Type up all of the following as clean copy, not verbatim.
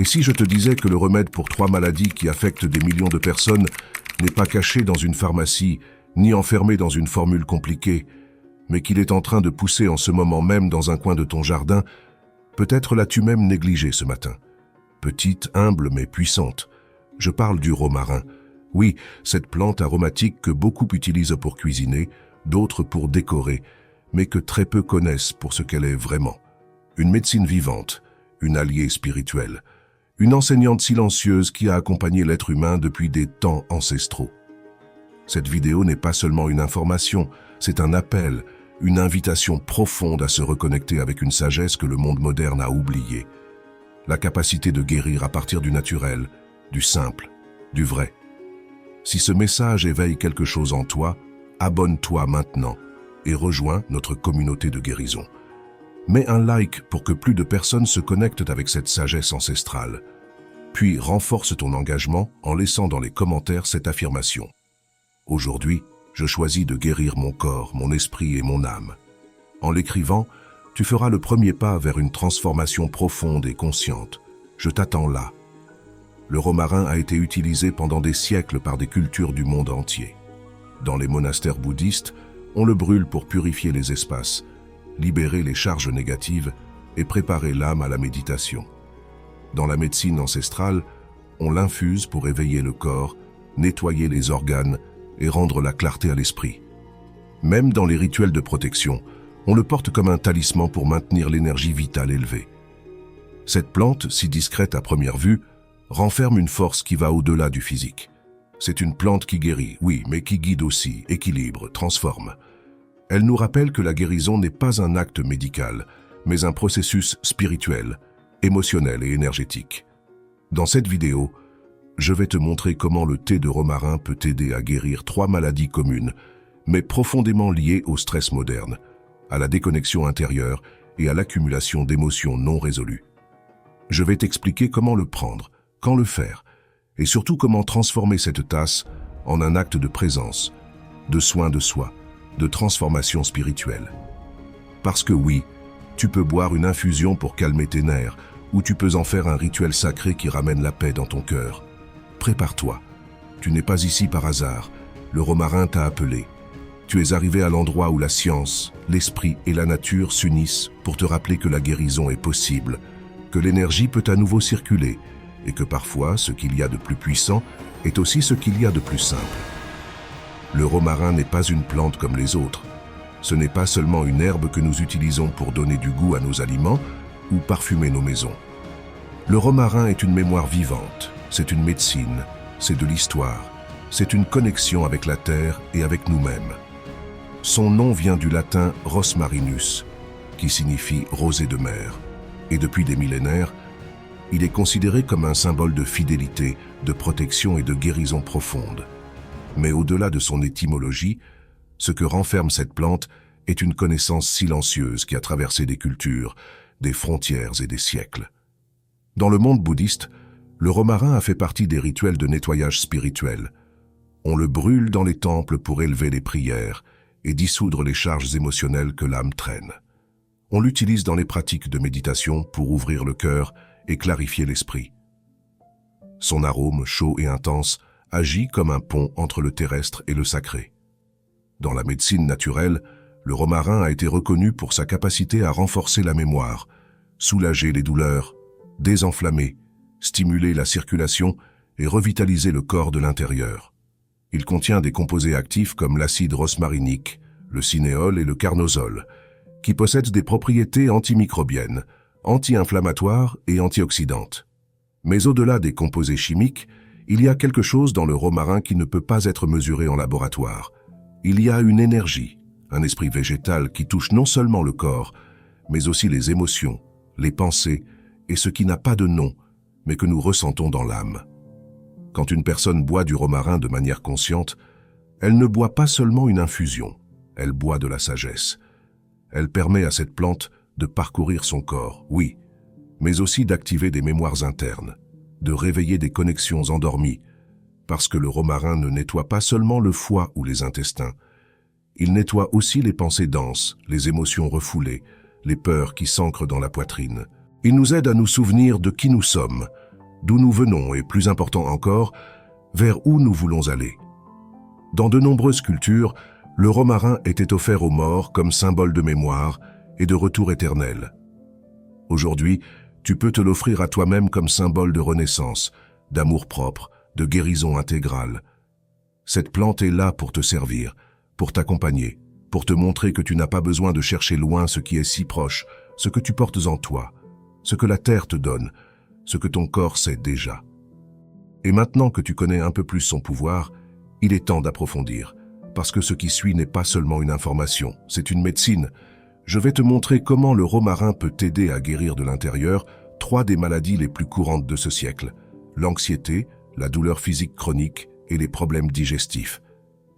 Et si je te disais que le remède pour 3 maladies qui affectent des millions de personnes n'est pas caché dans une pharmacie, ni enfermé dans une formule compliquée, mais qu'il est en train de pousser en ce moment même dans un coin de ton jardin, peut-être l'as-tu même négligé ce matin. Petite, humble mais puissante. Je parle du romarin. Oui, cette plante aromatique que beaucoup utilisent pour cuisiner, d'autres pour décorer, mais que très peu connaissent pour ce qu'elle est vraiment. Une médecine vivante, une alliée spirituelle, une enseignante silencieuse qui a accompagné l'être humain depuis des temps ancestraux. Cette vidéo n'est pas seulement une information, c'est un appel, une invitation profonde à se reconnecter avec une sagesse que le monde moderne a oubliée. La capacité de guérir à partir du naturel, du simple, du vrai. Si ce message éveille quelque chose en toi, abonne-toi maintenant et rejoins notre communauté de guérison. Mets un like pour que plus de personnes se connectent avec cette sagesse ancestrale. Puis renforce ton engagement en laissant dans les commentaires cette affirmation. Aujourd'hui, je choisis de guérir mon corps, mon esprit et mon âme. En l'écrivant, tu feras le premier pas vers une transformation profonde et consciente. Je t'attends là. Le romarin a été utilisé pendant des siècles par des cultures du monde entier. Dans les monastères bouddhistes, on le brûle pour purifier les espaces, libérer les charges négatives et préparer l'âme à la méditation. Dans la médecine ancestrale, on l'infuse pour éveiller le corps, nettoyer les organes et rendre la clarté à l'esprit. Même dans les rituels de protection, on le porte comme un talisman pour maintenir l'énergie vitale élevée. Cette plante, si discrète à première vue, renferme une force qui va au-delà du physique. C'est une plante qui guérit, oui, mais qui guide aussi, équilibre, transforme. Elle nous rappelle que la guérison n'est pas un acte médical, mais un processus spirituel, émotionnel et énergétique. Dans cette vidéo, je vais te montrer comment le thé de romarin peut t'aider à guérir 3 maladies communes, mais profondément liées au stress moderne, à la déconnexion intérieure et à l'accumulation d'émotions non résolues. Je vais t'expliquer comment le prendre, quand le faire, et surtout comment transformer cette tasse en un acte de présence, de soin de soi, de transformation spirituelle. Parce que oui, tu peux boire une infusion pour calmer tes nerfs, ou tu peux en faire un rituel sacré qui ramène la paix dans ton cœur. Prépare-toi. Tu n'es pas ici par hasard. Le romarin t'a appelé. Tu es arrivé à l'endroit où la science, l'esprit et la nature s'unissent pour te rappeler que la guérison est possible, que l'énergie peut à nouveau circuler, et que parfois, ce qu'il y a de plus puissant est aussi ce qu'il y a de plus simple. Le romarin n'est pas une plante comme les autres. Ce n'est pas seulement une herbe que nous utilisons pour donner du goût à nos aliments ou parfumer nos maisons. Le romarin est une mémoire vivante, c'est une médecine, c'est de l'histoire, c'est une connexion avec la terre et avec nous-mêmes. Son nom vient du latin rosmarinus, qui signifie rosée de mer, et depuis des millénaires, il est considéré comme un symbole de fidélité, de protection et de guérison profonde. Mais au-delà de son étymologie, ce que renferme cette plante est une connaissance silencieuse qui a traversé des cultures, des frontières et des siècles. Dans le monde bouddhiste, le romarin a fait partie des rituels de nettoyage spirituel. On le brûle dans les temples pour élever les prières et dissoudre les charges émotionnelles que l'âme traîne. On l'utilise dans les pratiques de méditation pour ouvrir le cœur et clarifier l'esprit. Son arôme chaud et intense agit comme un pont entre le terrestre et le sacré. Dans la médecine naturelle, le romarin a été reconnu pour sa capacité à renforcer la mémoire, soulager les douleurs, désenflammer, stimuler la circulation et revitaliser le corps de l'intérieur. Il contient des composés actifs comme l'acide rosmarinique, le cinéole et le carnosol, qui possèdent des propriétés antimicrobiennes, anti-inflammatoires et antioxydantes. Mais au-delà des composés chimiques, il y a quelque chose dans le romarin qui ne peut pas être mesuré en laboratoire. Il y a une énergie, un esprit végétal qui touche non seulement le corps, mais aussi les émotions, les pensées et ce qui n'a pas de nom, mais que nous ressentons dans l'âme. Quand une personne boit du romarin de manière consciente, elle ne boit pas seulement une infusion, elle boit de la sagesse. Elle permet à cette plante de parcourir son corps, oui, mais aussi d'activer des mémoires internes, de réveiller des connexions endormies, parce que le romarin ne nettoie pas seulement le foie ou les intestins, il nettoie aussi les pensées denses, les émotions refoulées, les peurs qui s'ancrent dans la poitrine. Il nous aide à nous souvenir de qui nous sommes, d'où nous venons et, plus important encore, vers où nous voulons aller. Dans de nombreuses cultures, le romarin était offert aux morts comme symbole de mémoire et de retour éternel. Aujourd'hui, tu peux te l'offrir à toi-même comme symbole de renaissance, d'amour-propre, de guérison intégrale. Cette plante est là pour te servir, pour t'accompagner, pour te montrer que tu n'as pas besoin de chercher loin ce qui est si proche, ce que tu portes en toi, ce que la terre te donne, ce que ton corps sait déjà. Et maintenant que tu connais un peu plus son pouvoir, il est temps d'approfondir, parce que ce qui suit n'est pas seulement une information, c'est une médecine. Je vais te montrer comment le romarin peut t'aider à guérir de l'intérieur 3 des maladies les plus courantes de ce siècle: l'anxiété, la douleur physique chronique et les problèmes digestifs.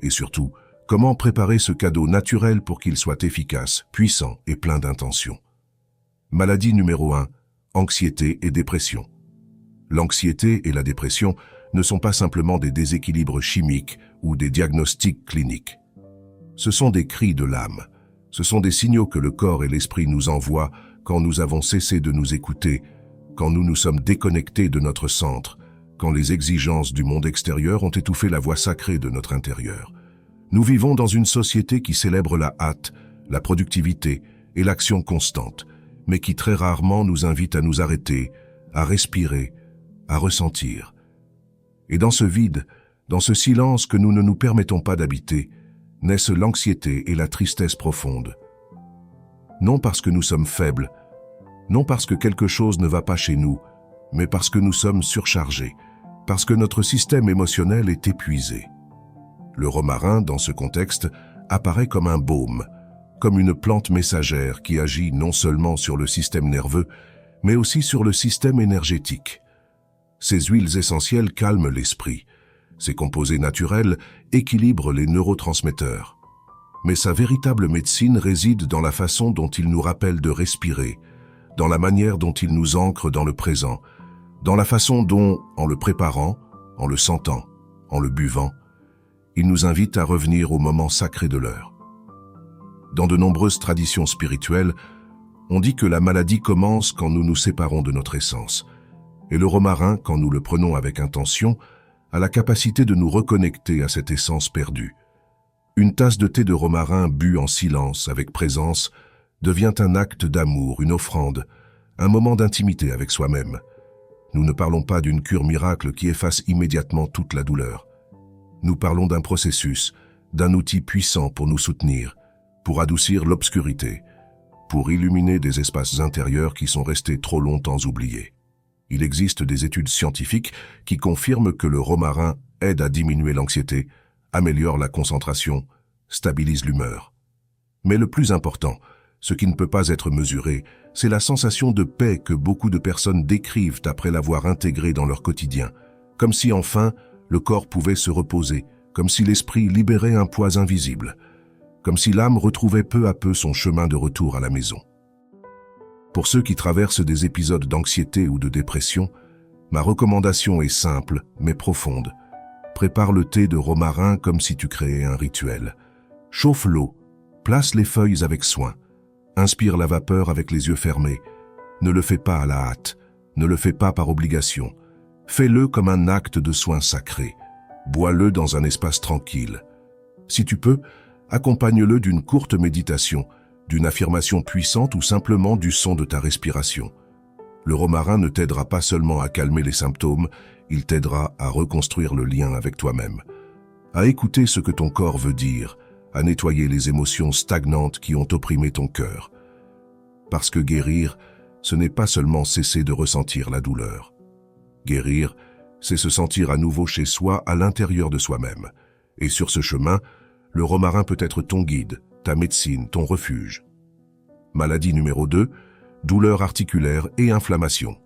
Et surtout, comment préparer ce cadeau naturel pour qu'il soit efficace, puissant et plein d'intention. Maladie numéro 1, anxiété et dépression. L'anxiété et la dépression ne sont pas simplement des déséquilibres chimiques ou des diagnostics cliniques. Ce sont des cris de l'âme. Ce sont des signaux que le corps et l'esprit nous envoient quand nous avons cessé de nous écouter, quand nous nous sommes déconnectés de notre centre, quand les exigences du monde extérieur ont étouffé la voix sacrée de notre intérieur. Nous vivons dans une société qui célèbre la hâte, la productivité et l'action constante, mais qui très rarement nous invite à nous arrêter, à respirer, à ressentir. Et dans ce vide, dans ce silence que nous ne nous permettons pas d'habiter, naissent l'anxiété et la tristesse profonde. Non parce que nous sommes faibles, non parce que quelque chose ne va pas chez nous, mais parce que nous sommes surchargés, parce que notre système émotionnel est épuisé. Le romarin, dans ce contexte, apparaît comme un baume, comme une plante messagère qui agit non seulement sur le système nerveux, mais aussi sur le système énergétique. Ces huiles essentielles calment l'esprit. Ces composés naturels équilibrent les neurotransmetteurs. Mais sa véritable médecine réside dans la façon dont il nous rappelle de respirer, dans la manière dont il nous ancre dans le présent, dans la façon dont, en le préparant, en le sentant, en le buvant, il nous invite à revenir au moment sacré de l'heure. Dans de nombreuses traditions spirituelles, on dit que la maladie commence quand nous nous séparons de notre essence. Et le romarin, quand nous le prenons avec intention, a la capacité de nous reconnecter à cette essence perdue. Une tasse de thé de romarin bu en silence, avec présence, devient un acte d'amour, une offrande, un moment d'intimité avec soi-même. Nous ne parlons pas d'une cure miracle qui efface immédiatement toute la douleur. Nous parlons d'un processus, d'un outil puissant pour nous soutenir, pour adoucir l'obscurité, pour illuminer des espaces intérieurs qui sont restés trop longtemps oubliés. Il existe des études scientifiques qui confirment que le romarin aide à diminuer l'anxiété, améliore la concentration, stabilise l'humeur. Mais le plus important, ce qui ne peut pas être mesuré, c'est la sensation de paix que beaucoup de personnes décrivent après l'avoir intégré dans leur quotidien, comme si enfin le corps pouvait se reposer, comme si l'esprit libérait un poids invisible, comme si l'âme retrouvait peu à peu son chemin de retour à la maison. Pour ceux qui traversent des épisodes d'anxiété ou de dépression, ma recommandation est simple mais profonde. Prépare le thé de romarin comme si tu créais un rituel. Chauffe l'eau, place les feuilles avec soin, inspire la vapeur avec les yeux fermés. Ne le fais pas à la hâte, ne le fais pas par obligation. Fais-le comme un acte de soin sacré. Bois-le dans un espace tranquille. Si tu peux, accompagne-le d'une courte méditation, d'une affirmation puissante ou simplement du son de ta respiration. Le romarin ne t'aidera pas seulement à calmer les symptômes, il t'aidera à reconstruire le lien avec toi-même, à écouter ce que ton corps veut dire, à nettoyer les émotions stagnantes qui ont opprimé ton cœur. Parce que guérir, ce n'est pas seulement cesser de ressentir la douleur. Guérir, c'est se sentir à nouveau chez soi, à l'intérieur de soi-même. Et sur ce chemin, le romarin peut être ton guide, ta médecine, ton refuge. Maladie numéro 2, douleur articulaire et inflammation.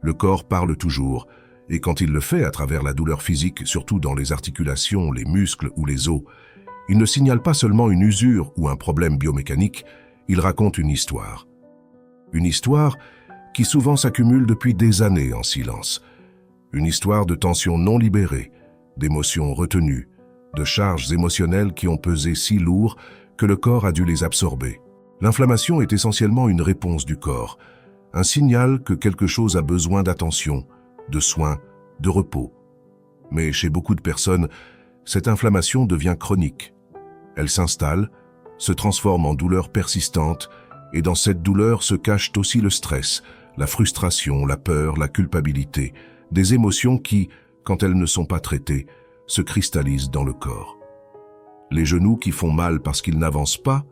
Le corps parle toujours, et quand il le fait à travers la douleur physique, surtout dans les articulations, les muscles ou les os, il ne signale pas seulement une usure ou un problème biomécanique, il raconte une histoire. Une histoire qui souvent s'accumule depuis des années en silence. Une histoire de tensions non libérées, d'émotions retenues, de charges émotionnelles qui ont pesé si lourd que le corps a dû les absorber. L'inflammation est essentiellement une réponse du corps, un signal que quelque chose a besoin d'attention, de soins, de repos. Mais chez beaucoup de personnes, cette inflammation devient chronique. Elle s'installe, se transforme en douleur persistante, et dans cette douleur se cachent aussi le stress, la frustration, la peur, la culpabilité, des émotions qui, quand elles ne sont pas traitées, se cristallisent dans le corps. Les genoux qui font mal parce qu'ils n'avancent pas,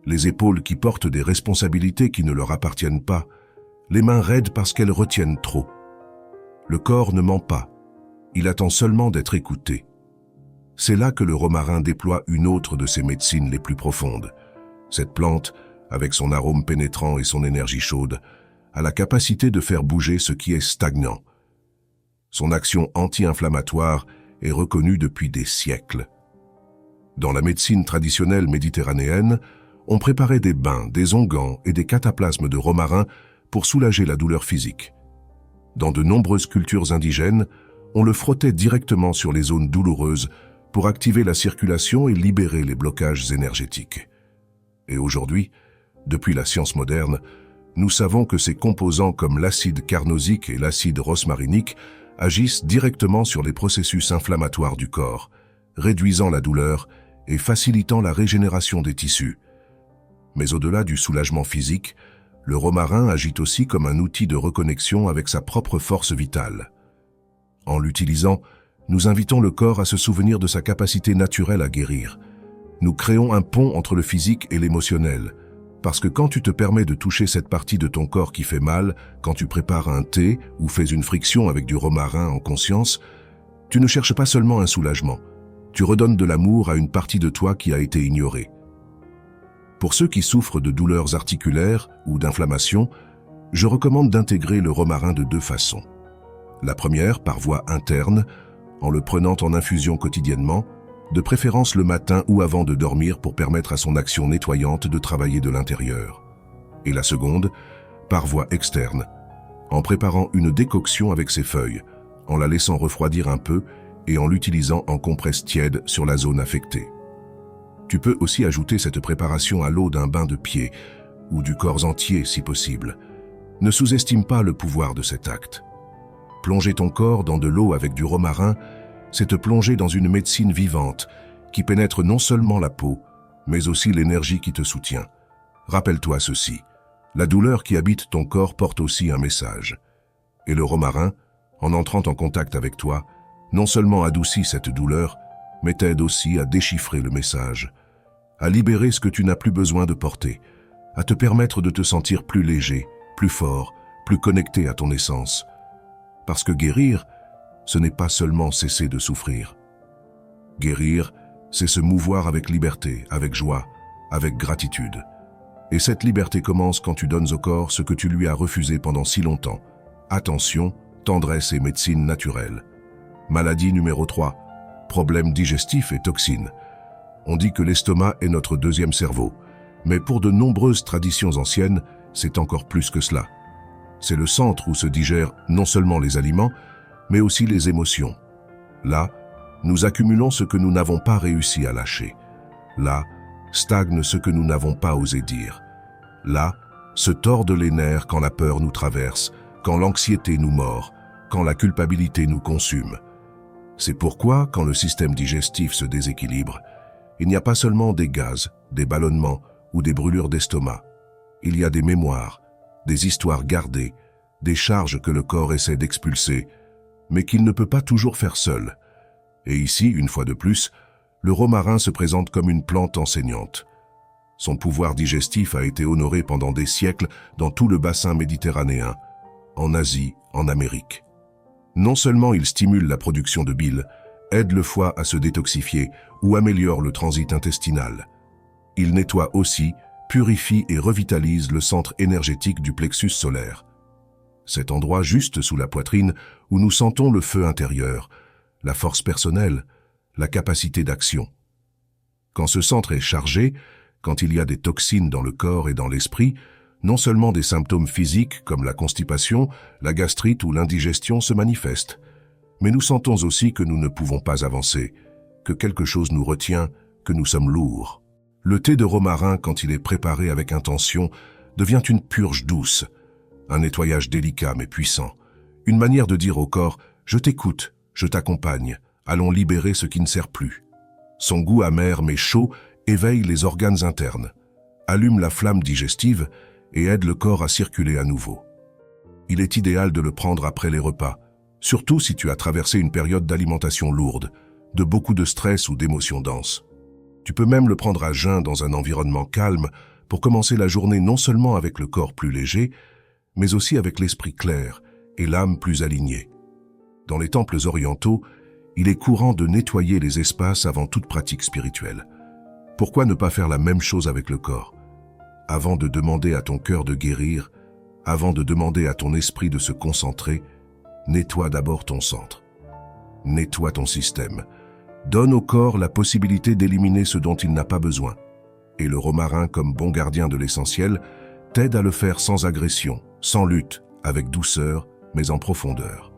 les épaules qui portent des responsabilités qui ne leur appartiennent pas, les mains raides parce qu'elles retiennent trop. Le corps ne ment pas, il attend seulement d'être écouté. C'est là que le romarin déploie une autre de ses médecines les plus profondes. Cette plante, avec son arôme pénétrant et son énergie chaude, a la capacité de faire bouger ce qui est stagnant. Son action anti-inflammatoire est reconnue depuis des siècles. Dans la médecine traditionnelle méditerranéenne, on préparait des bains, des onguents et des cataplasmes de romarin pour soulager la douleur physique. Dans de nombreuses cultures indigènes, on le frottait directement sur les zones douloureuses pour activer la circulation et libérer les blocages énergétiques. Et aujourd'hui, depuis la science moderne, nous savons que ces composants comme l'acide carnosique et l'acide rosmarinique agissent directement sur les processus inflammatoires du corps, réduisant la douleur et facilitant la régénération des tissus. Mais au-delà du soulagement physique, le romarin agit aussi comme un outil de reconnexion avec sa propre force vitale. En l'utilisant, nous invitons le corps à se souvenir de sa capacité naturelle à guérir. Nous créons un pont entre le physique et l'émotionnel, parce que quand tu te permets de toucher cette partie de ton corps qui fait mal, quand tu prépares un thé ou fais une friction avec du romarin en conscience, tu ne cherches pas seulement un soulagement, tu redonnes de l'amour à une partie de toi qui a été ignorée. Pour ceux qui souffrent de douleurs articulaires ou d'inflammation, je recommande d'intégrer le romarin de deux façons. La première, par voie interne, en le prenant en infusion quotidiennement, de préférence le matin ou avant de dormir pour permettre à son action nettoyante de travailler de l'intérieur. Et la seconde, par voie externe, en préparant une décoction avec ses feuilles, en la laissant refroidir un peu et en l'utilisant en compresse tiède sur la zone affectée. Tu peux aussi ajouter cette préparation à l'eau d'un bain de pied ou du corps entier si possible. Ne sous-estime pas le pouvoir de cet acte. Plonger ton corps dans de l'eau avec du romarin, c'est te plonger dans une médecine vivante qui pénètre non seulement la peau, mais aussi l'énergie qui te soutient. Rappelle-toi ceci, la douleur qui habite ton corps porte aussi un message. Et le romarin, en entrant en contact avec toi, non seulement adoucit cette douleur, mais t'aide aussi à déchiffrer le message, à libérer ce que tu n'as plus besoin de porter, à te permettre de te sentir plus léger, plus fort, plus connecté à ton essence. Parce que guérir, ce n'est pas seulement cesser de souffrir. Guérir, c'est se mouvoir avec liberté, avec joie, avec gratitude. Et cette liberté commence quand tu donnes au corps ce que tu lui as refusé pendant si longtemps. Attention, tendresse et médecine naturelle. Maladie numéro 3, problèmes digestifs et toxines. On dit que l'estomac est notre deuxième cerveau, mais pour de nombreuses traditions anciennes, c'est encore plus que cela. C'est le centre où se digèrent non seulement les aliments, mais aussi les émotions. Là, nous accumulons ce que nous n'avons pas réussi à lâcher. Là, stagne ce que nous n'avons pas osé dire. Là, se tordent les nerfs quand la peur nous traverse, quand l'anxiété nous mord, quand la culpabilité nous consume. C'est pourquoi, quand le système digestif se déséquilibre, il n'y a pas seulement des gaz, des ballonnements ou des brûlures d'estomac. Il y a des mémoires, des histoires gardées, des charges que le corps essaie d'expulser, mais qu'il ne peut pas toujours faire seul. Et ici, une fois de plus, le romarin se présente comme une plante enseignante. Son pouvoir digestif a été honoré pendant des siècles dans tout le bassin méditerranéen, en Asie, en Amérique. Non seulement il stimule la production de bile, aide le foie à se détoxifier ou améliore le transit intestinal. Il nettoie aussi, purifie et revitalise le centre énergétique du plexus solaire. Cet endroit juste sous la poitrine où nous sentons le feu intérieur, la force personnelle, la capacité d'action. Quand ce centre est chargé, quand il y a des toxines dans le corps et dans l'esprit, non seulement des symptômes physiques comme la constipation, la gastrite ou l'indigestion se manifestent, mais nous sentons aussi que nous ne pouvons pas avancer, que quelque chose nous retient, que nous sommes lourds. Le thé de romarin, quand il est préparé avec intention, devient une purge douce, un nettoyage délicat mais puissant, Une manière de dire au corps « Je t'écoute, je t'accompagne, allons libérer ce qui ne sert plus ». Son goût amer mais chaud éveille les organes internes, allume la flamme digestive et aide le corps à circuler à nouveau. Il est idéal de le prendre après les repas, surtout si tu as traversé une période d'alimentation lourde, de beaucoup de stress ou d'émotions denses. Tu peux même le prendre à jeun dans un environnement calme pour commencer la journée non seulement avec le corps plus léger, mais aussi avec l'esprit clair et l'âme plus alignée. Dans les temples orientaux, il est courant de nettoyer les espaces avant toute pratique spirituelle. Pourquoi ne pas faire la même chose avec le corps? Avant de demander à ton cœur de guérir, avant de demander à ton esprit de se concentrer, nettoie d'abord ton centre. Nettoie ton système. Donne au corps la possibilité d'éliminer ce dont il n'a pas besoin. Et le romarin, comme bon gardien de l'essentiel, t'aide à le faire sans agression, sans lutte, avec douceur, mais en profondeur.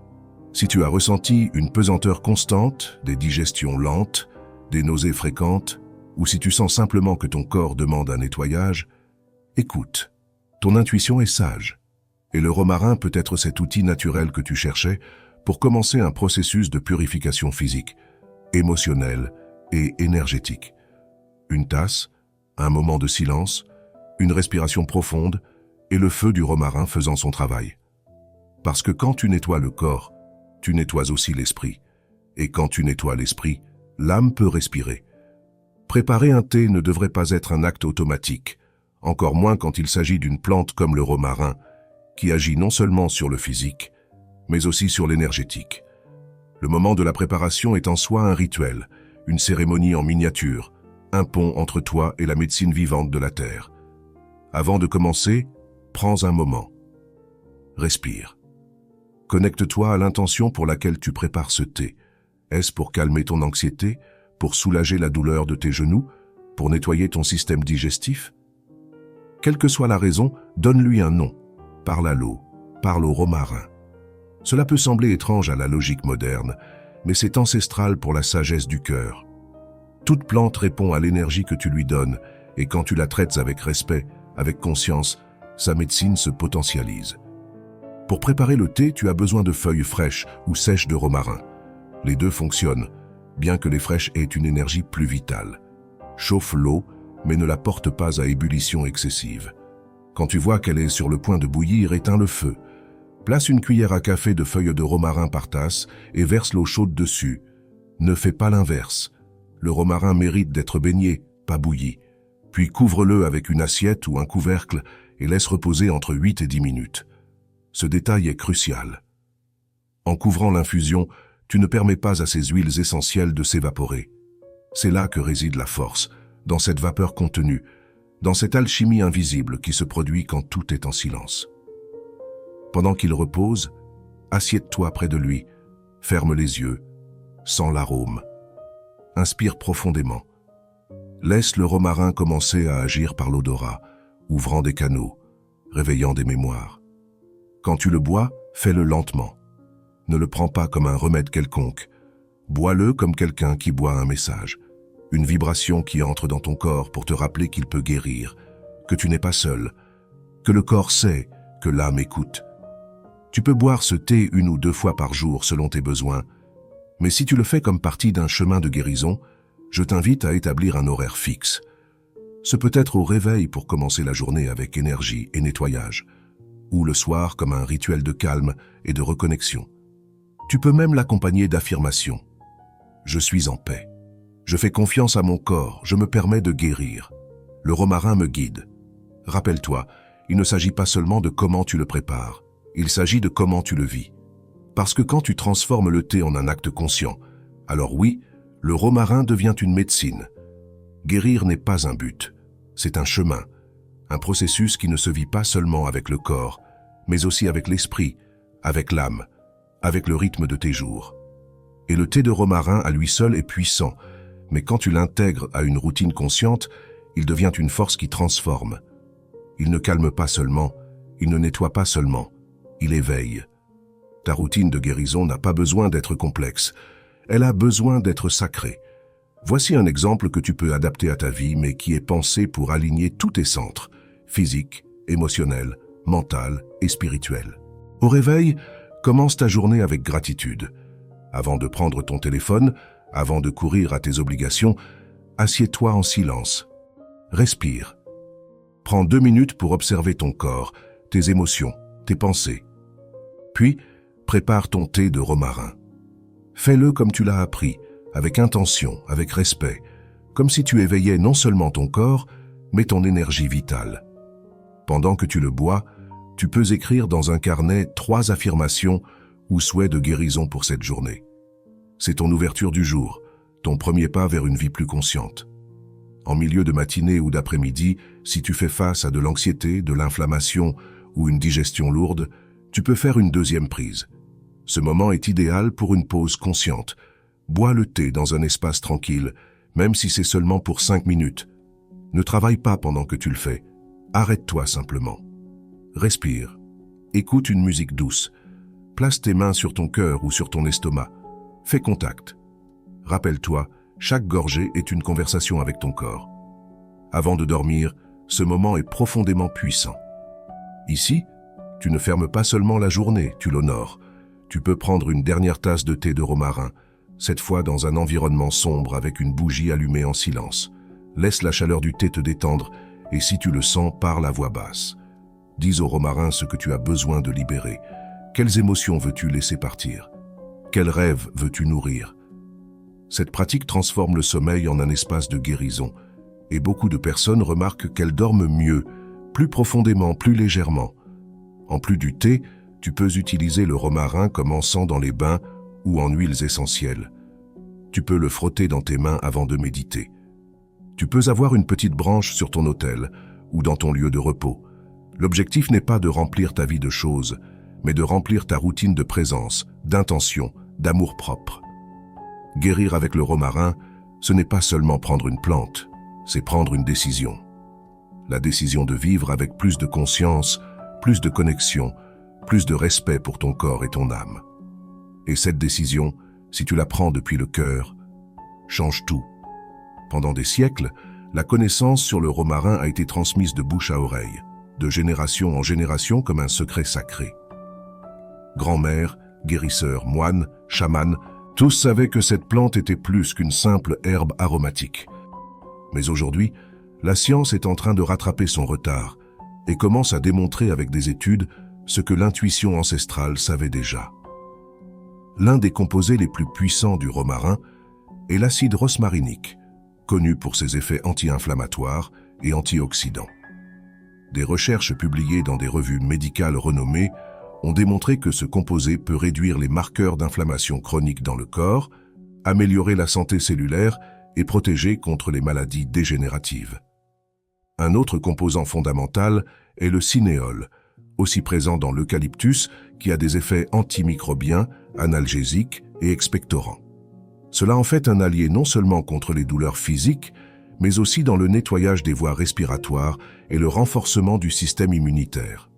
Si tu as ressenti une pesanteur constante, des digestions lentes, des nausées fréquentes, ou si tu sens simplement que ton corps demande un nettoyage, écoute. Ton intuition est sage. Et le romarin peut être cet outil naturel que tu cherchais pour commencer un processus de purification physique, émotionnelle et énergétique. Une tasse, un moment de silence, une respiration profonde et le feu du romarin faisant son travail. Parce que quand tu nettoies le corps, tu nettoies aussi l'esprit. Et quand tu nettoies l'esprit, l'âme peut respirer. Préparer un thé ne devrait pas être un acte automatique, encore moins quand il s'agit d'une plante comme le romarin, qui agit non seulement sur le physique, mais aussi sur l'énergétique. Le moment de la préparation est en soi un rituel, une cérémonie en miniature, un pont entre toi et la médecine vivante de la Terre. Avant de commencer, prends un moment. Respire. Connecte-toi à l'intention pour laquelle tu prépares ce thé. Est-ce pour calmer ton anxiété, pour soulager la douleur de tes genoux, pour nettoyer ton système digestif? Quelle que soit la raison, donne-lui un nom. Parle à l'eau, parle au romarin. Cela peut sembler étrange à la logique moderne, mais c'est ancestral pour la sagesse du cœur. Toute plante répond à l'énergie que tu lui donnes, et quand tu la traites avec respect, avec conscience, sa médecine se potentialise. Pour préparer le thé, tu as besoin de feuilles fraîches ou sèches de romarin. Les deux fonctionnent, bien que les fraîches aient une énergie plus vitale. Chauffe l'eau, mais ne la porte pas à ébullition excessive. Quand tu vois qu'elle est sur le point de bouillir, éteins le feu. Place une cuillère à café de feuilles de romarin par tasse et verse l'eau chaude dessus. Ne fais pas l'inverse. Le romarin mérite d'être baigné, pas bouilli. Puis couvre-le avec une assiette ou un couvercle et laisse reposer entre 8 et 10 minutes. Ce détail est crucial. En couvrant l'infusion, tu ne permets pas à ces huiles essentielles de s'évaporer. C'est là que réside la force, dans cette vapeur contenue, dans cette alchimie invisible qui se produit quand tout est en silence. Pendant qu'il repose, assieds-toi près de lui, ferme les yeux, sens l'arôme. Inspire profondément. Laisse le romarin commencer à agir par l'odorat, ouvrant des canaux, réveillant des mémoires. Quand tu le bois, fais-le lentement. Ne le prends pas comme un remède quelconque. Bois-le comme quelqu'un qui boit un message. Une vibration qui entre dans ton corps pour te rappeler qu'il peut guérir, que tu n'es pas seul, que le corps sait, que l'âme écoute. Tu peux boire ce thé 1 ou 2 fois par jour selon tes besoins, mais si tu le fais comme partie d'un chemin de guérison, je t'invite à établir un horaire fixe. Ce peut être au réveil pour commencer la journée avec énergie et nettoyage, ou le soir comme un rituel de calme et de reconnexion. Tu peux même l'accompagner d'affirmations. Je suis en paix. Je fais confiance à mon corps, je me permets de guérir. Le romarin me guide. Rappelle-toi, il ne s'agit pas seulement de comment tu le prépares, il s'agit de comment tu le vis. Parce que quand tu transformes le thé en un acte conscient, alors oui, le romarin devient une médecine. Guérir n'est pas un but, c'est un chemin, un processus qui ne se vit pas seulement avec le corps, mais aussi avec l'esprit, avec l'âme, avec le rythme de tes jours. Et le thé de romarin à lui seul est puissant, mais quand tu l'intègres à une routine consciente, il devient une force qui transforme. Il ne calme pas seulement, il ne nettoie pas seulement, il éveille. Ta routine de guérison n'a pas besoin d'être complexe, elle a besoin d'être sacrée. Voici un exemple que tu peux adapter à ta vie, mais qui est pensé pour aligner tous tes centres, physique, émotionnel, mental et spirituel. Au réveil, Commence ta journée avec gratitude. Avant de prendre ton téléphone, avant de courir à tes obligations, assieds-toi en silence. Respire. Prends 2 minutes pour observer ton corps, tes émotions, tes pensées. Puis, prépare ton thé de romarin. Fais-le comme tu l'as appris, avec intention, avec respect, comme si tu éveillais non seulement ton corps, mais ton énergie vitale. Pendant que tu le bois, tu peux écrire dans un carnet 3 affirmations ou souhaits de guérison pour cette journée. C'est ton ouverture du jour, ton premier pas vers une vie plus consciente. En milieu de matinée ou d'après-midi, si tu fais face à de l'anxiété, de l'inflammation ou une digestion lourde, tu peux faire une 2e prise. Ce moment est idéal pour une pause consciente. Bois le thé dans un espace tranquille, même si c'est seulement pour 5 minutes. Ne travaille pas pendant que tu le fais. Arrête-toi simplement. Respire. Écoute une musique douce. Place tes mains sur ton cœur ou sur ton estomac. Fais contact. Rappelle-toi, chaque gorgée est une conversation avec ton corps. Avant de dormir, ce moment est profondément puissant. Ici, tu ne fermes pas seulement la journée, tu l'honores. Tu peux prendre une dernière tasse de thé de romarin, cette fois dans un environnement sombre avec une bougie allumée en silence. Laisse la chaleur du thé te détendre et si tu le sens, parle à voix basse. Dis au romarin ce que tu as besoin de libérer. Quelles émotions veux-tu laisser partir? Quels rêves veux-tu nourrir? Cette pratique transforme le sommeil en un espace de guérison et beaucoup de personnes remarquent qu'elles dorment mieux, plus profondément, plus légèrement. En plus du thé, tu peux utiliser le romarin comme encens dans les bains ou en huiles essentielles. Tu peux le frotter dans tes mains avant de méditer. Tu peux avoir une petite branche sur ton autel ou dans ton lieu de repos. L'objectif n'est pas de remplir ta vie de choses, mais de remplir ta routine de présence, d'intention, d'amour-propre. Guérir avec le romarin, ce n'est pas seulement prendre une plante, c'est prendre une décision. La décision de vivre avec plus de conscience, plus de connexion, plus de respect pour ton corps et ton âme. Et cette décision, si tu la prends depuis le cœur, change tout. Pendant des siècles, la connaissance sur le romarin a été transmise de bouche à oreille, de génération en génération comme un secret sacré. Grand-mère, guérisseurs, moines, chamans, tous savaient que cette plante était plus qu'une simple herbe aromatique. Mais aujourd'hui, la science est en train de rattraper son retard et commence à démontrer avec des études ce que l'intuition ancestrale savait déjà. L'un des composés les plus puissants du romarin est l'acide rosmarinique, connu pour ses effets anti-inflammatoires et antioxydants. Des recherches publiées dans des revues médicales renommées ont démontré que ce composé peut réduire les marqueurs d'inflammation chronique dans le corps, améliorer la santé cellulaire et protéger contre les maladies dégénératives. Un autre composant fondamental est le cinéole, aussi présent dans l'eucalyptus, qui a des effets antimicrobiens, analgésiques et expectorants. Cela en fait un allié non seulement contre les douleurs physiques, mais aussi dans le nettoyage des voies respiratoires et le renforcement du système immunitaire.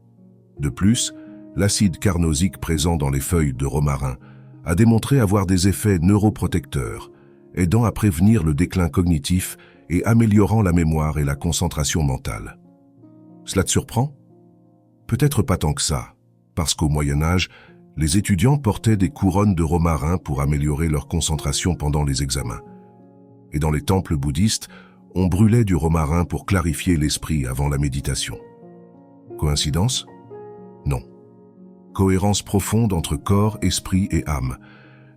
De plus, l'acide carnosique présent dans les feuilles de romarin a démontré avoir des effets neuroprotecteurs, aidant à prévenir le déclin cognitif et améliorant la mémoire et la concentration mentale. Cela te surprend? Peut-être pas tant que ça, parce qu'au Moyen-Âge, les étudiants portaient des couronnes de romarin pour améliorer leur concentration pendant les examens. Et dans les temples bouddhistes, on brûlait du romarin pour clarifier l'esprit avant la méditation. Coïncidence? Non. Cohérence profonde entre corps, esprit et âme.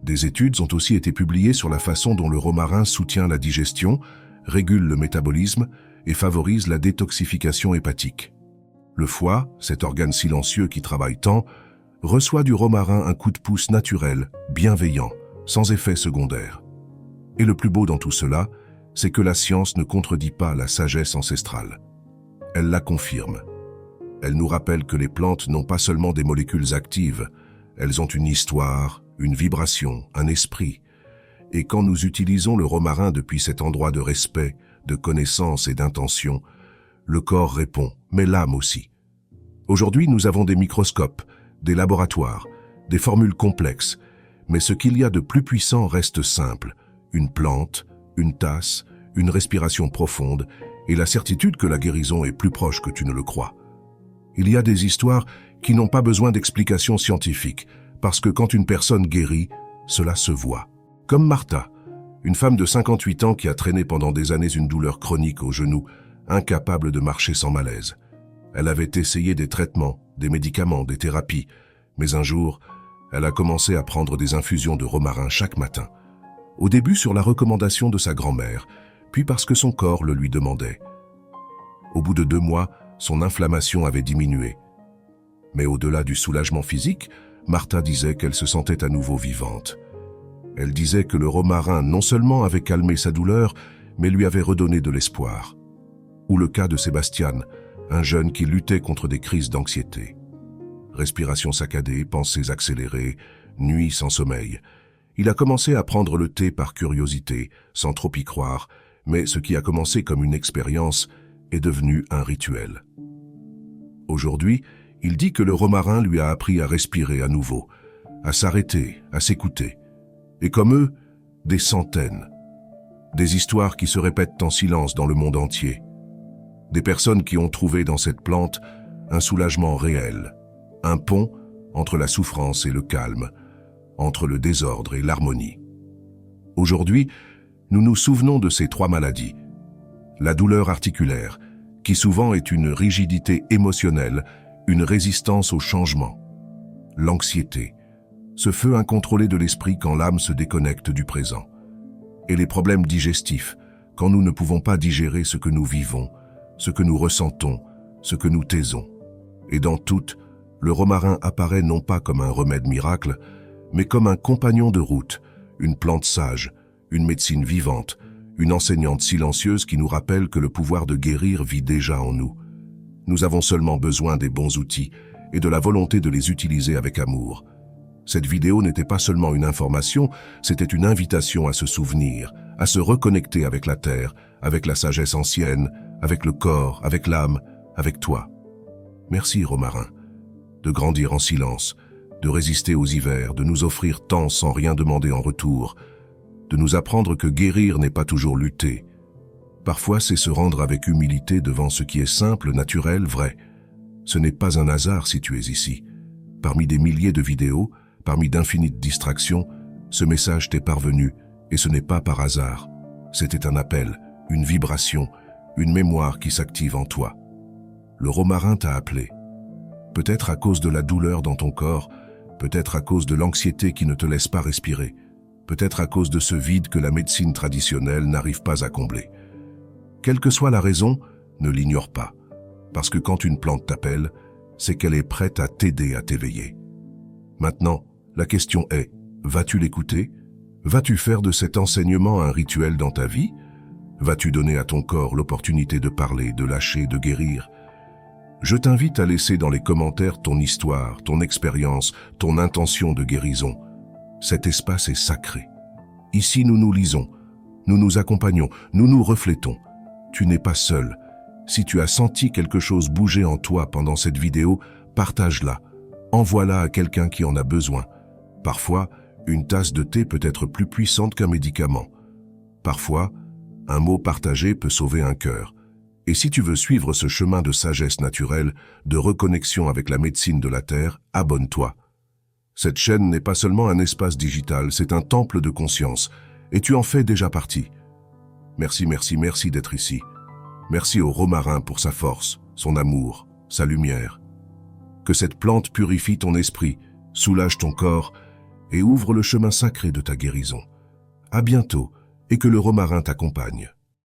Des études ont aussi été publiées sur la façon dont le romarin soutient la digestion, régule le métabolisme et favorise la détoxification hépatique. Le foie, cet organe silencieux qui travaille tant, reçoit du romarin un coup de pouce naturel, bienveillant, sans effet secondaire. Et le plus beau dans tout cela, c'est que la science ne contredit pas la sagesse ancestrale. Elle la confirme. Elle nous rappelle que les plantes n'ont pas seulement des molécules actives, elles ont une histoire, une vibration, un esprit. Et quand nous utilisons le romarin depuis cet endroit de respect, de connaissance et d'intention, le corps répond, mais l'âme aussi. Aujourd'hui, nous avons des microscopes, des laboratoires, des formules complexes, mais ce qu'il y a de plus puissant reste simple. Une plante, une tasse, une respiration profonde et la certitude que la guérison est plus proche que tu ne le crois. Il y a des histoires qui n'ont pas besoin d'explications scientifiques, Parce que quand une personne guérit, cela se voit. Comme Martha, une femme de 58 ans qui a traîné pendant des années une douleur chronique au genou, incapable de marcher sans malaise. Elle avait essayé des traitements, des médicaments, des thérapies, mais un jour, elle a commencé à prendre des infusions de romarin chaque matin. Au début sur la recommandation de sa grand-mère, puis parce que son corps le lui demandait. Au bout de 2 mois, son inflammation avait diminué. Mais au-delà du soulagement physique, Martha disait qu'elle se sentait à nouveau vivante. Elle disait que le romarin non seulement avait calmé sa douleur, mais lui avait redonné de l'espoir. Ou le cas de Sébastien, un jeune qui luttait contre des crises d'anxiété. Respiration saccadée, pensées accélérées, nuits sans sommeil. Il a commencé à prendre le thé par curiosité, sans trop y croire, mais ce qui a commencé comme une expérience est devenu un rituel. Aujourd'hui, il dit que le romarin lui a appris à respirer à nouveau, à s'arrêter, à s'écouter. Et comme eux, des centaines. Des histoires qui se répètent en silence dans le monde entier. Des personnes qui ont trouvé dans cette plante un soulagement réel, un pont entre la souffrance et le calme, entre le désordre et l'harmonie. Aujourd'hui, nous nous souvenons de ces 3 maladies. La douleur articulaire, qui souvent est une rigidité émotionnelle, une résistance au changement. L'anxiété, ce feu incontrôlé de l'esprit quand l'âme se déconnecte du présent. Et les problèmes digestifs, quand nous ne pouvons pas digérer ce que nous vivons, ce que nous ressentons, ce que nous taisons. Et dans toutes, le romarin apparaît non pas comme un remède miracle, mais comme un compagnon de route, une plante sage, une médecine vivante, une enseignante silencieuse qui nous rappelle que le pouvoir de guérir vit déjà en nous. Nous avons seulement besoin des bons outils et de la volonté de les utiliser avec amour. Cette vidéo n'était pas seulement une information, c'était une invitation à se souvenir, à se reconnecter avec la terre, avec la sagesse ancienne, avec le corps, avec l'âme, avec toi. Merci, romarin, de grandir en silence, de résister aux hivers, de nous offrir tant sans rien demander en retour, de nous apprendre que guérir n'est pas toujours lutter. Parfois, c'est se rendre avec humilité devant ce qui est simple, naturel, vrai. Ce n'est pas un hasard si tu es ici. Parmi des milliers de vidéos, parmi d'infinies distractions, ce message t'est parvenu, et ce n'est pas par hasard. C'était un appel, une vibration, une mémoire qui s'active en toi. Le romarin t'a appelé. Peut-être à cause de la douleur dans ton corps, peut-être à cause de l'anxiété qui ne te laisse pas respirer, peut-être à cause de ce vide que la médecine traditionnelle n'arrive pas à combler. Quelle que soit la raison, ne l'ignore pas, parce que quand une plante t'appelle, c'est qu'elle est prête à t'aider à t'éveiller. Maintenant, la question est, vas-tu l'écouter? Vas-tu faire de cet enseignement un rituel dans ta vie? Vas-tu donner à ton corps l'opportunité de parler, de lâcher, de guérir? Je t'invite à laisser dans les commentaires ton histoire, ton expérience, ton intention de guérison. Cet espace est sacré. Ici, nous nous lisons, nous nous accompagnons, nous nous reflétons. Tu n'es pas seul. Si tu as senti quelque chose bouger en toi pendant cette vidéo, partage-la. Envoie-la à quelqu'un qui en a besoin. Parfois, une tasse de thé peut être plus puissante qu'un médicament. Parfois, un mot partagé peut sauver un cœur. Et si tu veux suivre ce chemin de sagesse naturelle, de reconnexion avec la médecine de la Terre, abonne-toi. Cette chaîne n'est pas seulement un espace digital, c'est un temple de conscience, et tu en fais déjà partie. Merci, merci, merci d'être ici. Merci au romarin pour sa force, son amour, sa lumière. Que cette plante purifie ton esprit, soulage ton corps et ouvre le chemin sacré de ta guérison. À bientôt et que le romarin t'accompagne.